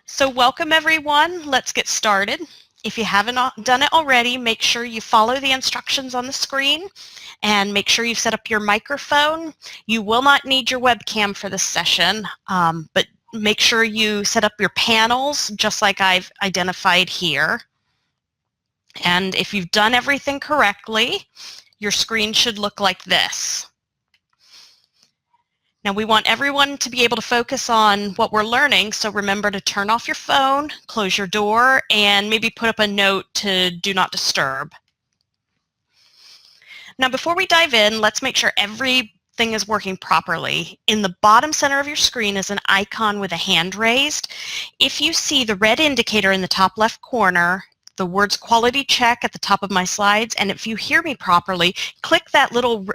So welcome everyone. Let's get started. If you haven't done it already, make sure you follow the instructions on the screen and make sure you've set up your microphone. You will not need your webcam for this session, but make sure you set up your panels just like I've identified here. And if you've done everything correctly, your screen should look like this. Now we want everyone to be able to focus on what we're learning, so remember to turn off your phone, close your door, and maybe put up a note to do not disturb. Now before we dive in, let's make sure everything is working properly. In the bottom center of your screen is an icon with a hand raised. If you see the red indicator in the top left corner, the words quality check at the top of my slides, and if you hear me properly, click that little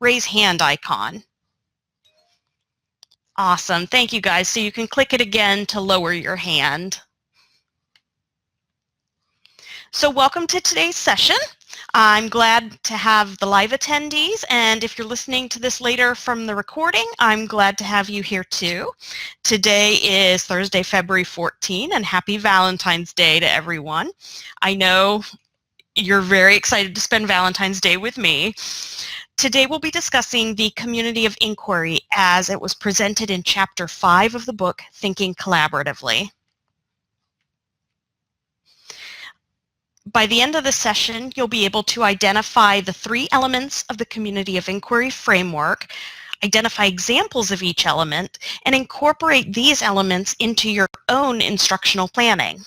raise hand icon. Awesome. Thank you, guys. So you can click it again to lower your hand. So welcome to today's session. I'm glad to have the live attendees, and if you're listening to this later from the recording, I'm glad to have you here too. Today is Thursday, February 14, and happy Valentine's Day to everyone. I know you're very excited to spend Valentine's Day with me. Today we'll be discussing the community of inquiry as it was presented in Chapter 5 of the book, Thinking Collaboratively. By the end of the session, you'll be able to identify the 3 elements of the community of inquiry framework, identify examples of each element, and incorporate these elements into your own instructional planning.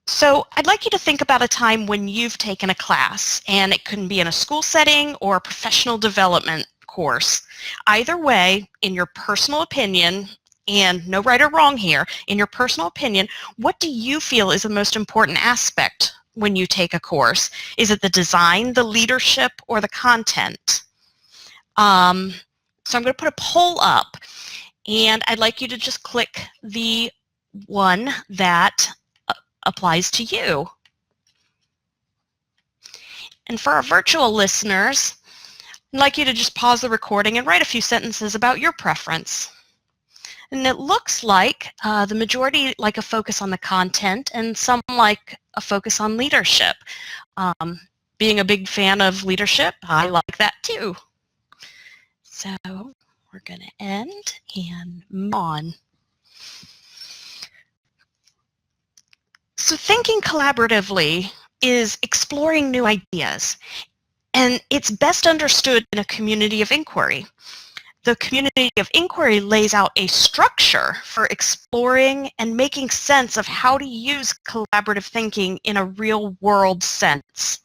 So I'd like you to think about a time when you've taken a class, and it can be in a school setting or a professional development course. Either way, in your personal opinion, and no right or wrong here, in your personal opinion, what do you feel is the most important aspect when you take a course? Is it the design, the leadership, or the content? So I'm going to put a poll up, and I'd like you to just click the one that applies to you. And for our virtual listeners, I'd like you to just pause the recording and write a few sentences about your preference. And it looks like the majority like a focus on the content and some like a focus on leadership. Being a big fan of leadership, I like that too. So we're going to end and move on. So thinking collaboratively is exploring new ideas, and it's best understood in a community of inquiry. The community of inquiry lays out a structure for exploring and making sense of how to use collaborative thinking in a real-world sense.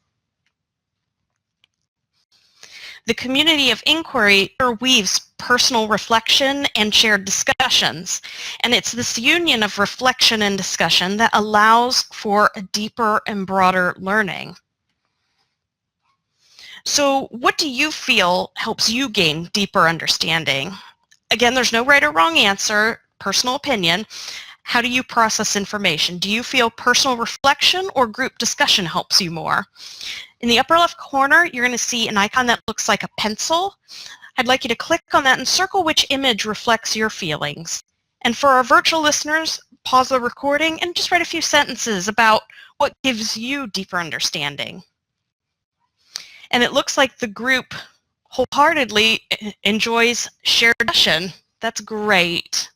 The community of inquiry interweaves personal reflection and shared discussions, and it's this union of reflection and discussion that allows for a deeper and broader learning. So what do you feel helps you gain deeper understanding? Again, there's no right or wrong answer, personal opinion. How do you process information? Do you feel personal reflection or group discussion helps you more? In the upper left corner, you're going to see an icon that looks like a pencil. I'd like you to click on that and circle which image reflects your feelings. And for our virtual listeners, pause the recording and just write a few sentences about what gives you deeper understanding. And it looks like the group wholeheartedly enjoys shared discussion. That's great.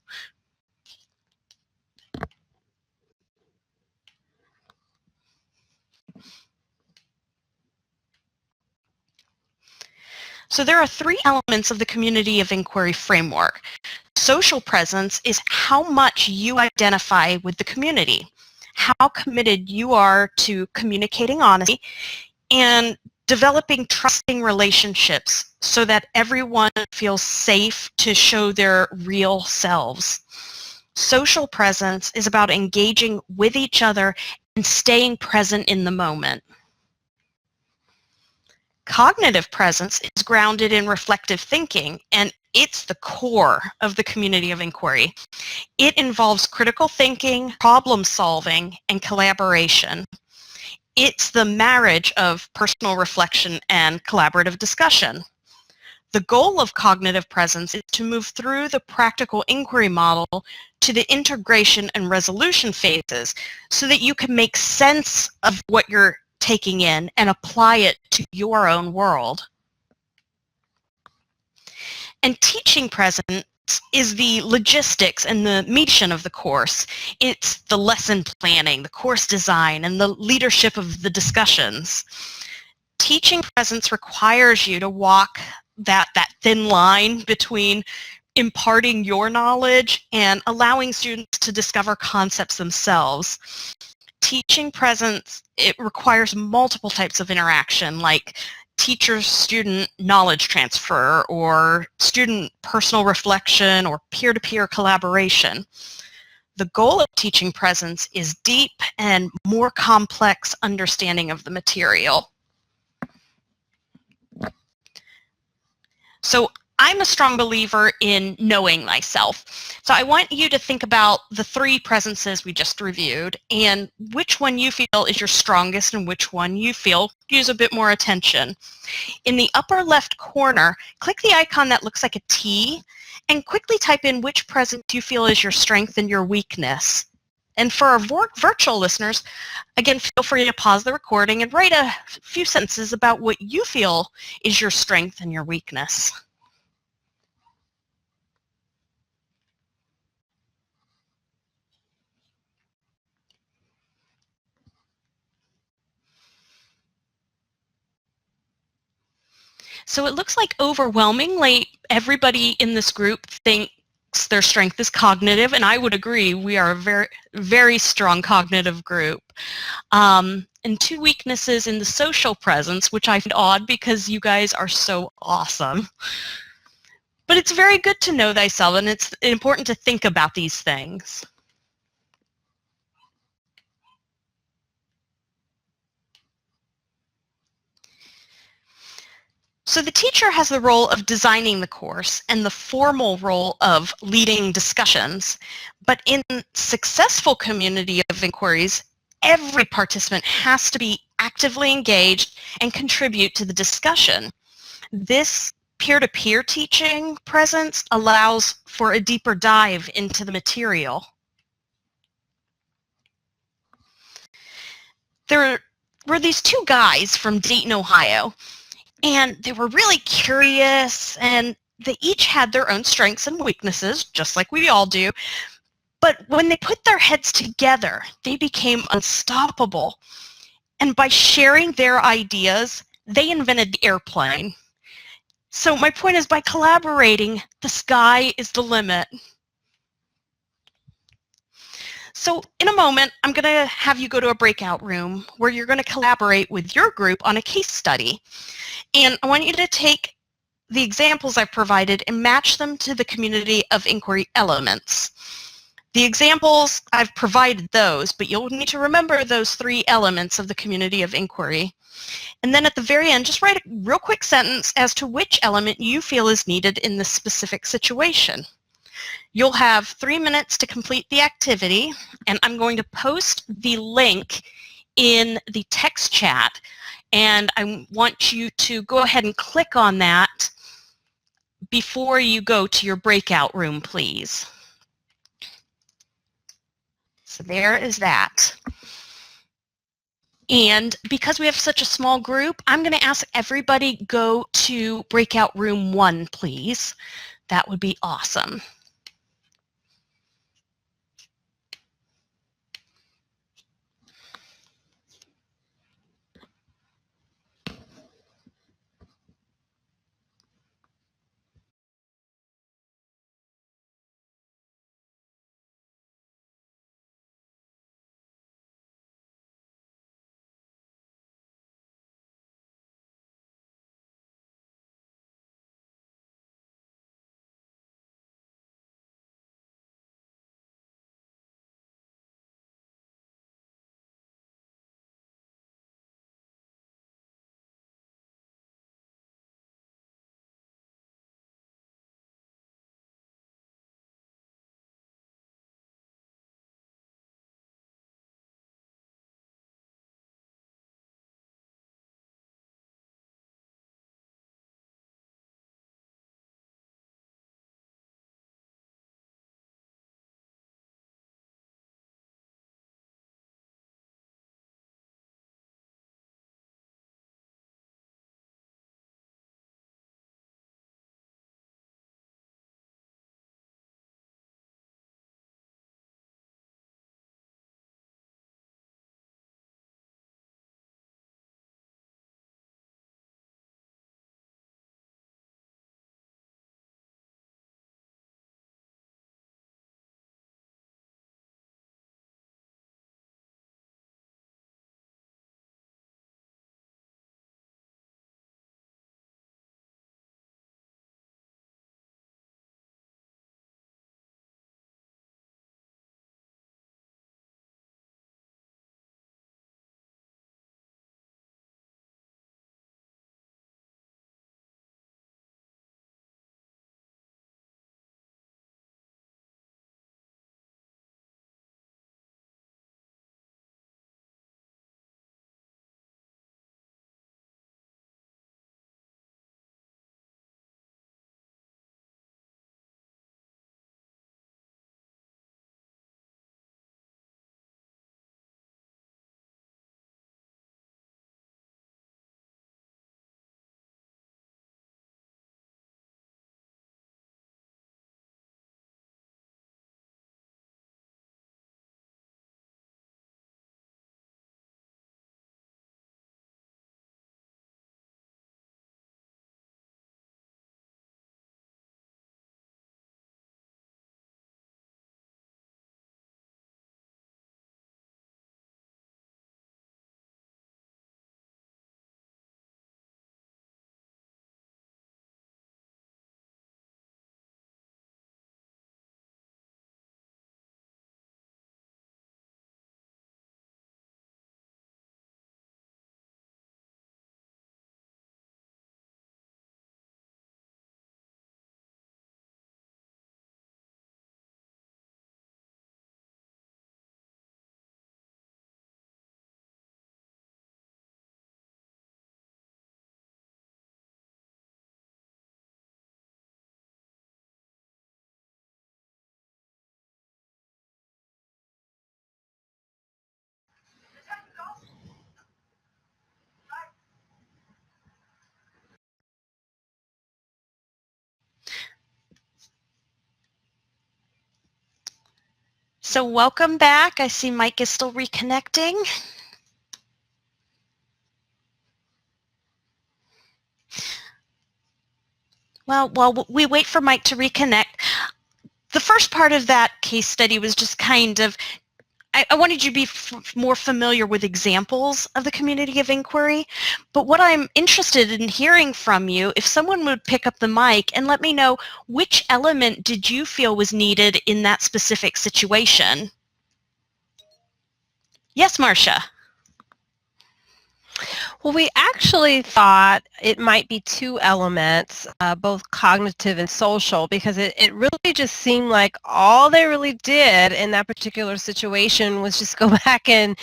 So there are 3 elements of the community of inquiry framework. Social presence is how much you identify with the community, how committed you are to communicating honestly, and developing trusting relationships so that everyone feels safe to show their real selves. Social presence is about engaging with each other and staying present in the moment. Cognitive presence is grounded in reflective thinking, and it's the core of the community of inquiry. It involves critical thinking, problem solving, and collaboration. It's the marriage of personal reflection and collaborative discussion. The goal of cognitive presence is to move through the practical inquiry model to the integration and resolution phases so that you can make sense of what you're taking in and apply it to your own world. And teaching presence is the logistics and the mission of the course. It's the lesson planning, the course design, and the leadership of the discussions. Teaching presence requires you to walk that thin line between imparting your knowledge and allowing students to discover concepts themselves. Teaching presence, it requires multiple types of interaction, like teacher-student knowledge transfer or student personal reflection or peer-to-peer collaboration. The goal of teaching presence is deep and more complex understanding of the material. So I'm a strong believer in knowing thyself. So I want you to think about the 3 presences we just reviewed and which one you feel is your strongest and which one you feel use a bit more attention. In the upper left corner, click the icon that looks like a T and quickly type in which presence you feel is your strength and your weakness. And for our virtual listeners, again, feel free to pause the recording and write a few sentences about what you feel is your strength and your weakness. So it looks like overwhelmingly everybody in this group thinks their strength is cognitive, and I would agree. We are a very, very strong cognitive group. And 2 weaknesses in the social presence, which I find odd because you guys are so awesome. But it's very good to know thyself, and it's important to think about these things. So the teacher has the role of designing the course and the formal role of leading discussions. But in successful community of inquiries, every participant has to be actively engaged and contribute to the discussion. This peer-to-peer teaching presence allows for a deeper dive into the material. There were these 2 guys from Dayton, Ohio, and they were really curious, and they each had their own strengths and weaknesses, just like we all do. But when they put their heads together, they became unstoppable. And by sharing their ideas, they invented the airplane. So my point is, by collaborating, the sky is the limit. So in a moment, I'm going to have you go to a breakout room where you're going to collaborate with your group on a case study. And I want you to take the examples I've provided and match them to the community of inquiry elements. The examples, I've provided those, but you'll need to remember those 3 elements of the community of inquiry. And then at the very end, just write a real quick sentence as to which element you feel is needed in this specific situation. You'll have 3 minutes to complete the activity, and I'm going to post the link in the text chat. And I want you to go ahead and click on that before you go to your breakout room, please. So there is that. And because we have such a small group, I'm going to ask everybody go to breakout room 1, please. That would be awesome. So welcome back. I see Mike is still reconnecting. Well, while we wait for Mike to reconnect, the first part of that case study was just kind of, I wanted you to be more familiar with examples of the community of inquiry, but what I'm interested in hearing from you, if someone would pick up the mic and let me know which element did you feel was needed in that specific situation? Yes, Marcia. Well, we actually thought it might be two elements, both cognitive and social, because it really just seemed like all they really did in that particular situation was just go back and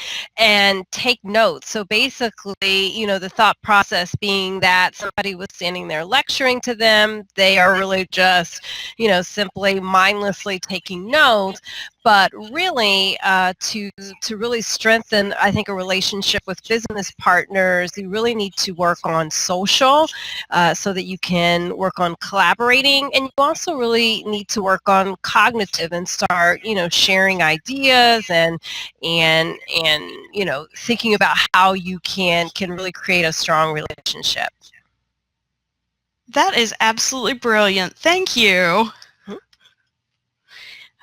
take notes. So basically, you know, the thought process being that somebody was standing there lecturing to them, they are really just, you know, simply mindlessly taking notes. But really, to really strengthen, I think, a relationship with business partners, you really need to work on social so that you can work on collaborating, and you also really need to work on cognitive and start, you know, sharing ideas and you know, thinking about how you can really create a strong relationship. That is absolutely brilliant. Thank you.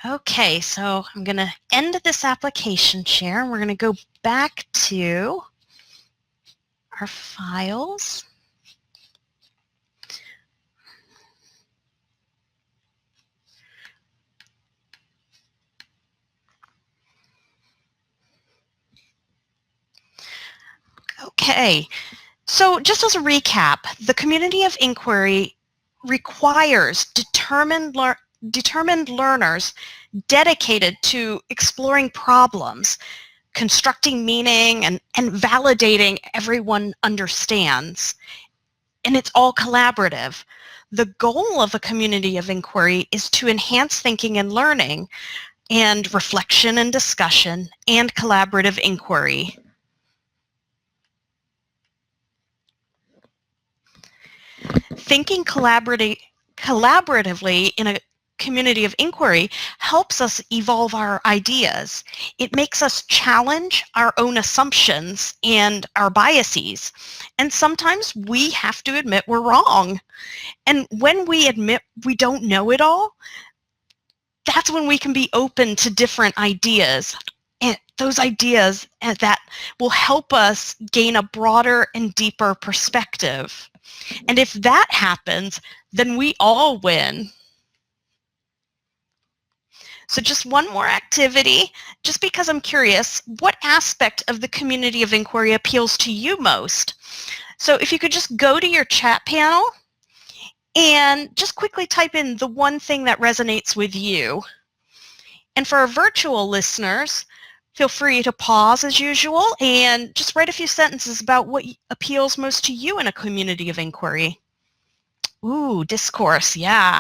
Okay, so I'm going to end this application share, and we're going to go back to our files. Okay, so just as a recap, the community of inquiry requires determined learners dedicated to exploring problems, constructing meaning, and validating everyone understands. And it's all collaborative. The goal of a community of inquiry is to enhance thinking and learning, and reflection and discussion, and collaborative inquiry. Thinking collaboratively in a community of inquiry helps us evolve our ideas. It makes us challenge our own assumptions and our biases. And sometimes we have to admit we're wrong. And when we admit we don't know it all, that's when we can be open to different ideas. And those ideas that will help us gain a broader and deeper perspective. And if that happens, then we all win. So just one more activity, just because I'm curious, what aspect of the community of inquiry appeals to you most? So if you could just go to your chat panel and just quickly type in the one thing that resonates with you. And for our virtual listeners, feel free to pause as usual and just write a few sentences about what appeals most to you in a community of inquiry. Ooh, discourse, yeah.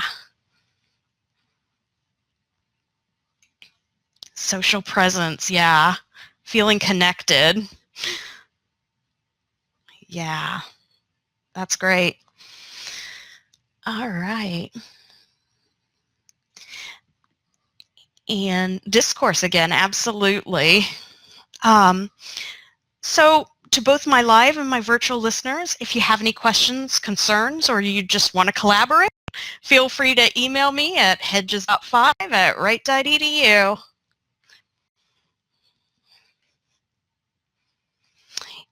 Social presence, yeah. Feeling connected. Yeah, that's great. All right. And discourse again, absolutely. So to both my live and my virtual listeners, if you have any questions, concerns, or you just want to collaborate, feel free to email me at hedges.5@wright.edu.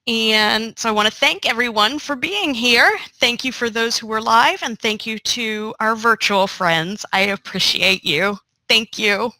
And so I want to thank everyone for being here. Thank you for those who were live, and thank you to our virtual friends. I appreciate you. Thank you.